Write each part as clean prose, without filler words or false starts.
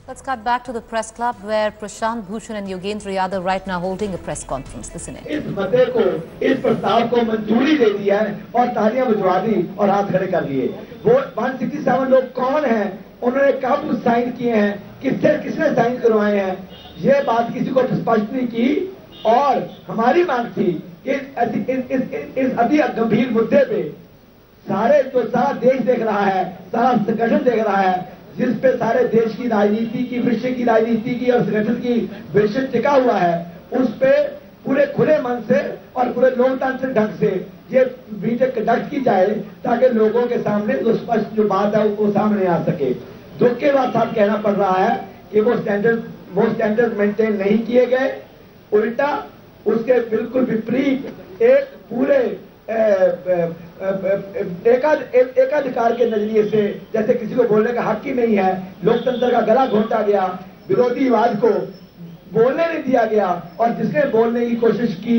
Let's cut back to the press club where Prashant Bhushan and Yogendra Yadav right now holding a press conference. Listen in. इस मते को, इस प्रस्ताव को मंजूरी दे दी है और तालियां बजवा दी और हाथ खड़े कर लिए। वो 167 लोग कौन हैं? उन्होंने कब साइन किए हैं? किसने साइन करवाए हैं? ये बात किसी को स्पष्ट नहीं की। और हमारी मांग थी कि इस अति गंभीर मुद्दे पे सारा देश देख रहा है, सारा संगठन देख रहा है, जिस पे सारे देश की राजनीति की, विश्व की राजनीति की और संगठन की विषय टिका हुआ है, उस पे पूरे खुले मन से और पूरे लोकतांत्रिक ढंग से ये मीटिंग कंडक्ट की जाए ताकि लोगों के सामने जो स्पष्ट जो बात है वो सामने आ सके। दुख के साथ कहना पड़ रहा है कि वो स्टैंडर्ड मेंटेन नहीं किए गए, उल्टा उसके बिल्कुल विपरीत एक पूरे एकाधिकार के नजरिए से, जैसे किसी को बोलने का हक ही नहीं है, लोकतंत्र का गला घोंटा गया, विरोधीवाद को बोलने नहीं दिया गया और जिसने बोलने की कोशिश की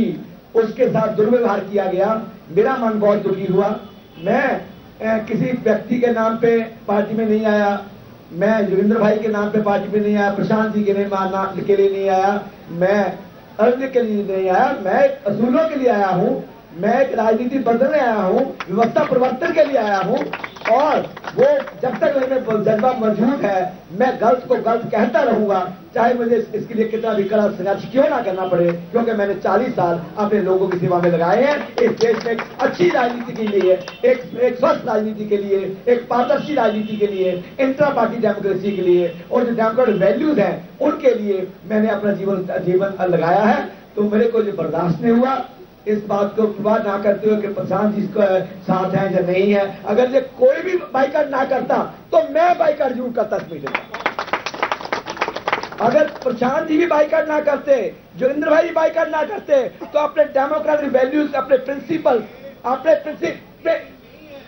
उसके साथ दुर्व्यवहार किया गया। मेरा मन बहुत दुखी हुआ। मैं किसी व्यक्ति के नाम पे पार्टी में नहीं आया, मैं योगेंद्र भाई के नाम पे पार्टी में नहीं आया, प्रशांत जी के लिए नहीं आया, मैं अर्ज के लिए नहीं आया, मैं असूलों के लिए आया हूं, मैं एक राजनीति बदलने आया हूं, व्यवस्था परिवर्तन के लिए आया हूं। और वो जब तक मेरे जज्बा मौजूद है मैं गलत को गलत कहता रहूंगा, चाहे मुझे इसके लिए कितना भी कड़ा संघर्ष क्यों ना करना पड़े, क्योंकि मैंने 40 साल अपने लोगों की सेवा में लगाए हैं। इस देश में एक अच्छी राजनीति के लिए, एक स्वस्थ राजनीति के लिए, एक पारदर्शी राजनीति के लिए, इंट्रा पार्टी डेमोक्रेसी के लिए और जो डेमोक्रेटिक वैल्यूज हैं उनके लिए मैंने अपना जीवन लगाया है। तो मेरे को जो बर्दाश्त नहीं हुआ, इस बात को विवाद ना करते हुए कि प्रशांत जी इसको साथ हैं या नहीं है, अगर ये कोई भी बाइकाट ना करता तो मैं बाइकाट जरूर करता इस मीटिंग का। अगर प्रशांत जी भी बाइकाट ना करते, जोगिंदर भाई भी बाइकाट ना करते, तो अपने डेमोक्रेटिक वैल्यूज, अपने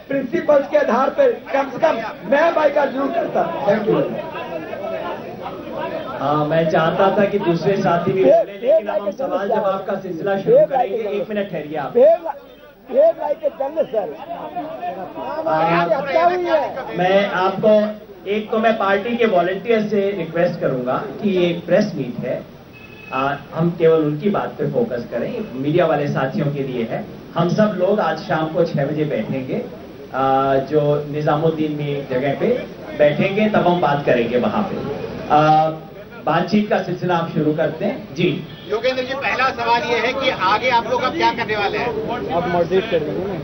प्रिंसिपल्स के आधार पर कम से कम मैं बाइकाट जरूर करता। Thank you. हाँ, मैं चाहता था कि दूसरे साथी भी बोले, लेकिन अब हम सवाल जवाब का सिलसिला शुरू करेंगे। 1 मिनट ठहरिए आप। मैं आपको एक तो मैं पार्टी के वॉलंटियर से रिक्वेस्ट करूंगा कि ये एक प्रेस मीट है, हम केवल उनकी बात पे फोकस करें, मीडिया वाले साथियों के लिए है। हम सब लोग आज शाम को 6 बजे बैठेंगे, जो निजामुद्दीन में एक जगह पे बैठेंगे, तब हम बात करेंगे वहां पे। बातचीत का सिलसिला आप शुरू करते हैं जी। योगेंद्र जी, पहला सवाल ये है कि आगे आप लोग अब क्या करने वाले हैं? आप मॉडरेट कर देंगे ना।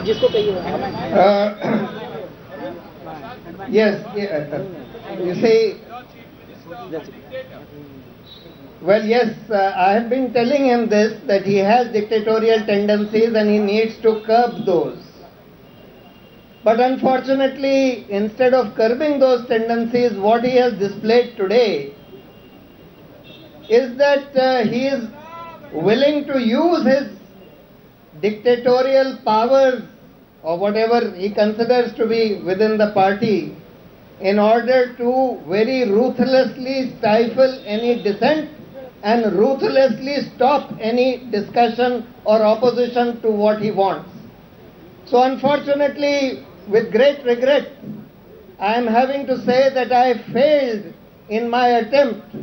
जिसको कहिए। Yes, you see, well, yes, I have been telling him this, that he has dictatorial tendencies and he needs to curb those. But unfortunately, instead of curbing those tendencies, what he has displayed today is that he is willing to use his dictatorial powers or whatever he considers to be within the party in order to very ruthlessly stifle any dissent and ruthlessly stop any discussion or opposition to what he wants. So unfortunately, with great regret, I am having to say that I failed in my attempt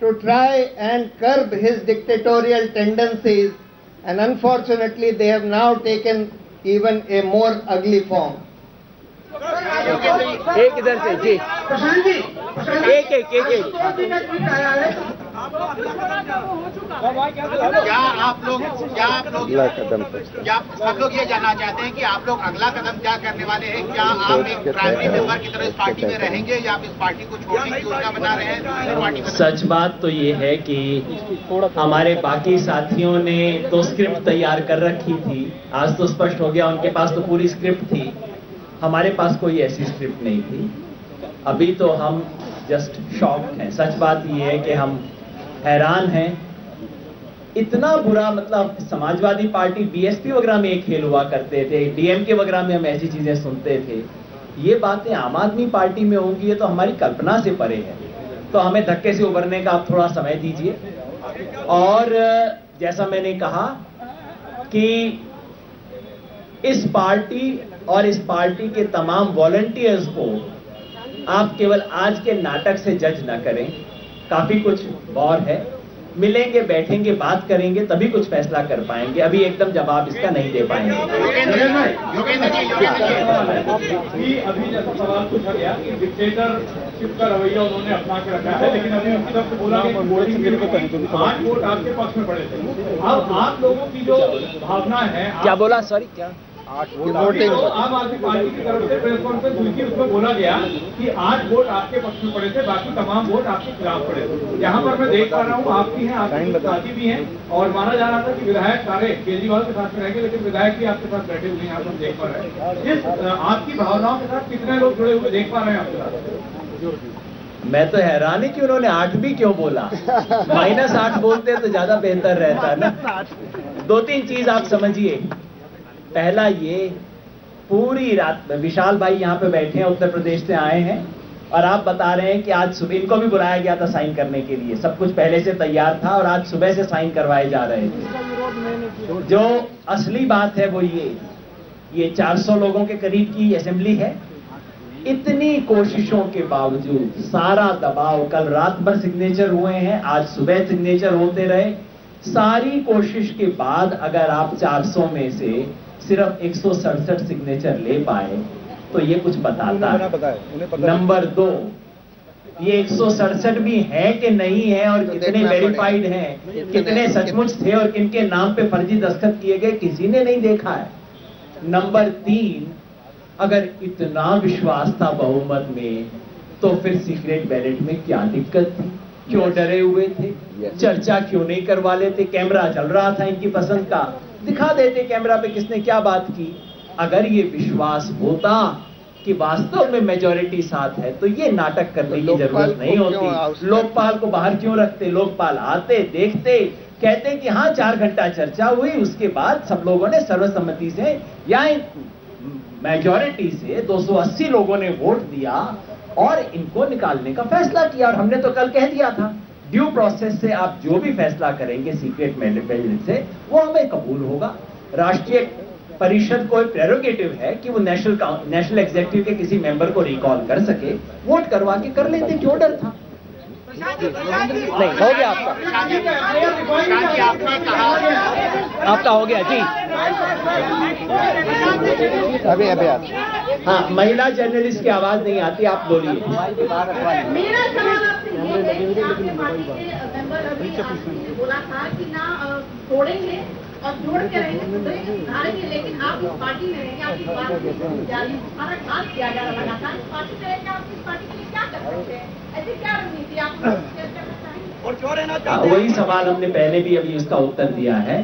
to try and curb his dictatorial tendencies, and unfortunately they have now taken even a more ugly form. एक इधर से जी, एक क्या आप लोग सब लोग ये जानना चाहते हैं कि आप लोग अगला कदम क्या करने वाले हैं? क्या आप एक प्राइमरी मेंबर की तरह इस पार्टी में रहेंगे या आप इस पार्टी को छोड़ने की योजना बना रहे हैं? पार्टी सच बात तो ये है कि हमारे बाकी साथियों ने तो स्क्रिप्ट तैयार कर रखी थी, आज तो स्पष्ट हो गया उनके पास तो पूरी स्क्रिप्ट थी, हमारे पास कोई ऐसी स्क्रिप्ट नहीं थी। अभी तो हम जस्ट शॉक्ड हैं। सच बात ये है कि हम हैरान हैं, इतना बुरा, मतलब समाजवादी पार्टी बीएसपी वगैरह में एक खेल हुआ करते थे, डीएमके वगैरह में हम ऐसी चीजें सुनते थे, ये बातें आम आदमी पार्टी में होंगी, ये तो हमारी कल्पना से परे है। तो हमें धक्के से उभरने का आप थोड़ा समय दीजिए। और जैसा मैंने कहा कि इस पार्टी और इस पार्टी के तमाम वॉलंटियर्स को आप केवल आज के नाटक से जज न करें। काफी कुछ और है, मिलेंगे, बैठेंगे, बात करेंगे, तभी कुछ फैसला कर पाएंगे। अभी एकदम जवाब इसका नहीं दे पाएंगे। अभी जैसा सवाल पूछा गया कि डिक्टेटरशिप का रवैया उन्होंने अपना के रखा है, लेकिन अभी उनकी तरफ से बोला कि 8 वोट आपके पक्ष में पड़े थे। अब आप लोगों की जो भावना है, क्या बोला, सॉरी, क्या 8 वोट आम आदमी पार्टी की तरफ से प्रेस कॉन्फ्रेंस हुई थी, उसमें बोला गया कि 8 वोट आपके पक्ष में पड़े थे, बाकी तमाम वोट आपके खिलाफ पड़े थे। यहाँ पर मैं देख पा रहा हूँ आपकी हैं, आपकी साथी भी हैं, और माना जा रहा था कि विधायक सारे केजरीवाल के साथ में रहेंगे, लेकिन विधायक भी आपके साथ बैठे हुए हैं, यहाँ पर हम देख पा रहे हैं। इस आपकी भावनाओं के साथ कितने लोग जुड़े हुए देख पा रहे हैं आपके साथ? मैं तो हैरान है कि उन्होंने 8 भी क्यों बोला, -8 बोलते तो ज्यादा बेहतर रहता ना। 2-3 चीज आप समझिए। पहला ये, पूरी रात में विशाल भाई यहाँ पे बैठे हैं, उत्तर प्रदेश से आए हैं, और आप बता रहे हैं कि आज सुबह इनको भी बुलाया गया था साइन करने के लिए, सब कुछ पहले से तैयार था और आज सुबह से साइन करवाए जा रहे थे। जो असली बात है वो ये 400 लोगों के करीब की असेंबली है। इतनी कोशिशों के बावजूद, सारा दबाव, कल रात भर सिग्नेचर हुए हैं, आज सुबह सिग्नेचर होते रहे, सारी कोशिश के बाद अगर आप 400 में से सिर्फ 167 सिग्नेचर ले पाए तो ये कुछ बताता है। नंबर 2, ये 167 भी है कि नहीं है, और कितने वेरीफाइड हैं, कितने सचमुच थे और किनके नाम पे फर्जी दस्तखत किए गए, किसी ने नहीं देखा है। नंबर 3, अगर इतना विश्वास था बहुमत में तो फिर सीक्रेट बैलेट में क्या दिक्कत थी? क्यों डरे हुए थे? चर्चा क्यों नहीं करवा लेते? कैमरा चल रहा था इनकी पसंद का, दिखा देते कैमरा पे किसने क्या बात की। अगर ये विश्वास होता कि वास्तव में मेजॉरिटी साथ है तो ये नाटक करने की जरूरत नहीं होती। लोकपाल को बाहर क्यों रखते? लोकपाल आते, देखते, कहते कि हाँ 4 घंटा चर्चा हुई, उसके बाद सब लोगों ने सर्वसम्मति से या मेजॉरिटी से 280 लोगों ने वोट दिया और इनको निकालने का फैसला किया। और हमने तो कल कह दिया था, ड्यू प्रोसेस से आप जो भी फैसला करेंगे सीक्रेट बैलेट से, वो हमें कबूल होगा। राष्ट्रीय परिषद को प्रेरोगेटिव है कि वो नेशनल एग्जीक्यूटिव के किसी मेंबर को रिकॉल कर सके, वोट करवा के कर लेते, क्यों डर था? नहीं, हो गया आपका हो गया जी। अभी आप, हाँ, महिला जर्नलिस्ट की आवाज नहीं आती, आप बोलिए। मेरा सवाल आपसे ये है कि आपने पार्टी के मेंबर अभी बोला था कि ना तोड़ेंगे और जोड़ के रहेंगे, लेकिन आप इस पार्टी में रहेंगे, आपकी पार्टी सारा काम किया जा रहा लगातार, इस पार्टी में रहेंगे, आप इस पार्टी के लिए क्या कर सकते हैं? ऐसी क्या रणनीति आप करना चाहेंगे? वही सवाल हमने पहले भी अभी उसका उत्तर दिया है।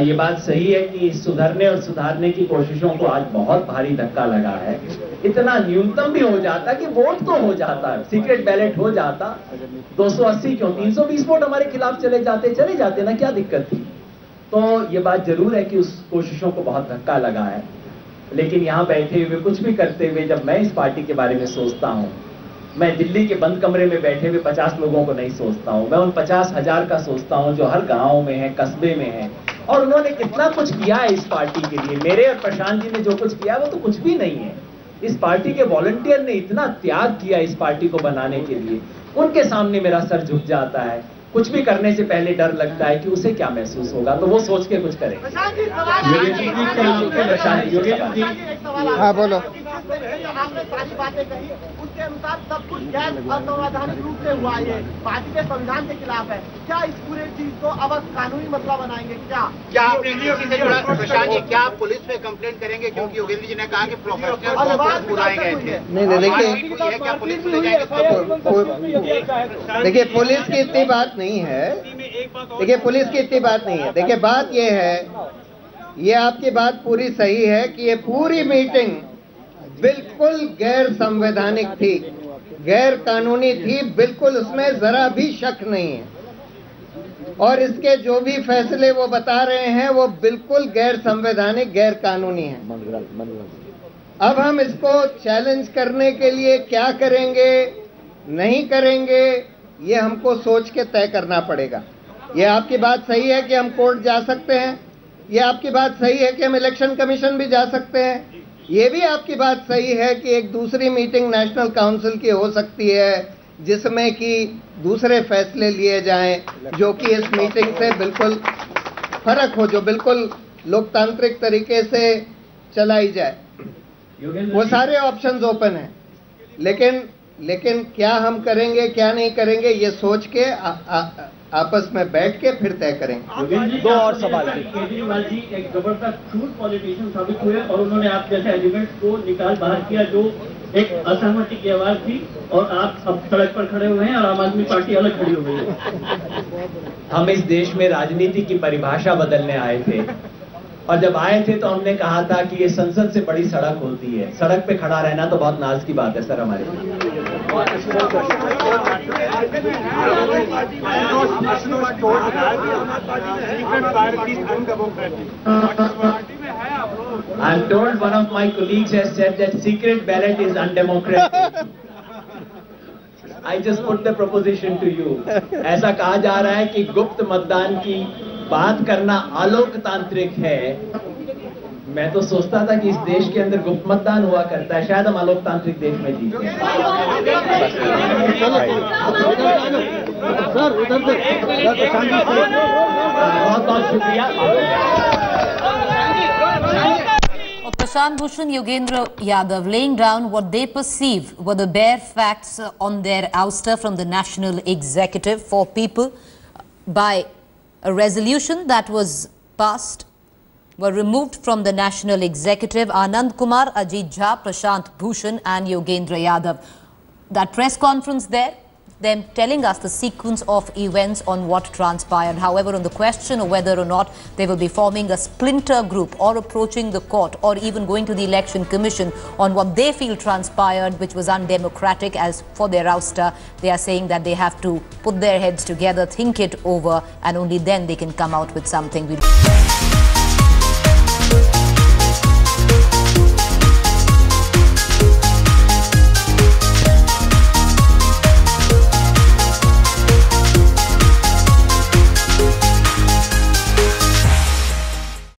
ये बात सही है कि सुधरने और सुधारने की कोशिशों को आज बहुत भारी धक्का लगा है। इतना न्यूनतम भी हो जाता कि वोट तो हो जाता, सीक्रेट बैलेट हो जाता, 280 क्यों 320 वोट हमारे खिलाफ चले जाते ना, क्या दिक्कत थी? तो ये बात जरूर है कि उस कोशिशों को बहुत धक्का लगा है। लेकिन यहाँ बैठे हुए, कुछ भी करते हुए, जब मैं इस पार्टी के बारे में सोचता हूँ, मैं दिल्ली के बंद कमरे में बैठे हुए 50 लोगों को नहीं सोचता हूँ, मैं उन 50,000 का सोचता हूँ जो हर गांव में है, कस्बे में है, और उन्होंने कितना कुछ किया है इस पार्टी के लिए। मेरे और प्रशांत जी ने जो कुछ किया वो तो कुछ भी नहीं है। इस पार्टी के वॉलंटियर ने इतना त्याग किया इस पार्टी को बनाने के लिए, उनके सामने मेरा सर झुक जाता है। कुछ भी करने से पहले डर लगता है कि उसे क्या महसूस होगा, तो वो सोच के कुछ करें। हाँ बोलो। आपने सारी बातें कही, उसके अनुसार सब कुछ गैर असंवैधानिक रूप से हुआ, ये पार्टी के संविधान के खिलाफ है। क्या इस पूरे चीज को अब कानूनी मसला बनाएंगे? क्या आप यूनिवर्सिटी से जुड़ा प्रशांत जी, क्या आप पुलिस पे कंप्लेंट करेंगे? क्योंकि योगेंद्र जी ने कहा कि प्रोफेशनल बुलाए गए थे। नहीं, देखिए पुलिस की इतनी बात नहीं है, देखिए बात ये है, ये आपकी बात पूरी सही है कि ये पूरी मीटिंग बिल्कुल गैर संवैधानिक थी, गैर कानूनी थी, बिल्कुल उसमें जरा भी शक नहीं है। और इसके जो भी फैसले वो बता रहे हैं वो बिल्कुल गैर संवैधानिक, गैर कानूनी है। अब हम इसको चैलेंज करने के लिए क्या करेंगे, नहीं करेंगे, ये हमको सोच के तय करना पड़ेगा। ये आपकी बात सही है कि हम कोर्ट जा सकते हैं, ये आपकी बात सही है कि हम इलेक्शन कमीशन भी जा सकते हैं। ये भी आपकी बात सही है कि एक दूसरी मीटिंग नेशनल काउंसिल की हो सकती है जिसमें कि दूसरे फैसले लिए जाएं जो कि इस मीटिंग से बिल्कुल फर्क हो, जो बिल्कुल लोकतांत्रिक तरीके से चलाई जाए। वो सारे ऑप्शंस ओपन हैं, लेकिन क्या हम करेंगे क्या नहीं करेंगे ये सोच के आपस में बैठ के फिर तय करेंगे। दो और सवाल। केजरीवाल जी एक जबरदस्त ट्रूथ पॉलिटिशियन साबित हुए और उन्होंने आप जैसे एलिमेंट्स को निकाल बाहर किया जो एक असहमति की आवाज थी, और आप अब सड़क पर खड़े हुए हैं और आम आदमी पार्टी अलग खड़ी हो गई है। हम इस देश में राजनीति की परिभाषा बदलने आए थे, और जब आए थे तो हमने कहा था कि ये संसद से बड़ी सड़क होती है। सड़क पे खड़ा रहना तो बहुत नाज की बात है सर हमारे लिए। I'm told one of my colleagues has said that secret ballot is undemocratic. I just put the proposition to you. ऐसा कहा जा रहा है कि गुप्त मतदान की बात करना अलोकतांत्रिक है। मैं तो सोचता था कि इस देश के अंदर गुप्त मतदान हुआ करता है, शायद हम अलोकतांत्रिक देश में जीते हैं। बहुत बहुत शुक्रिया। Prashant Bhushan, Yogendra Yadav laying down what they perceive were the bare facts on their ouster from the National Executive for people by a resolution that was passed, were removed from the National Executive Anand Kumar, Ajit Jha, Prashant Bhushan and Yogendra Yadav. That press conference there, them telling us the sequence of events on what transpired. However, on the question of whether or not they will be forming a splinter group or approaching the court or even going to the Election Commission on what they feel transpired, which was undemocratic as for their ouster, they are saying that they have to put their heads together, think it over, and only then they can come out with something.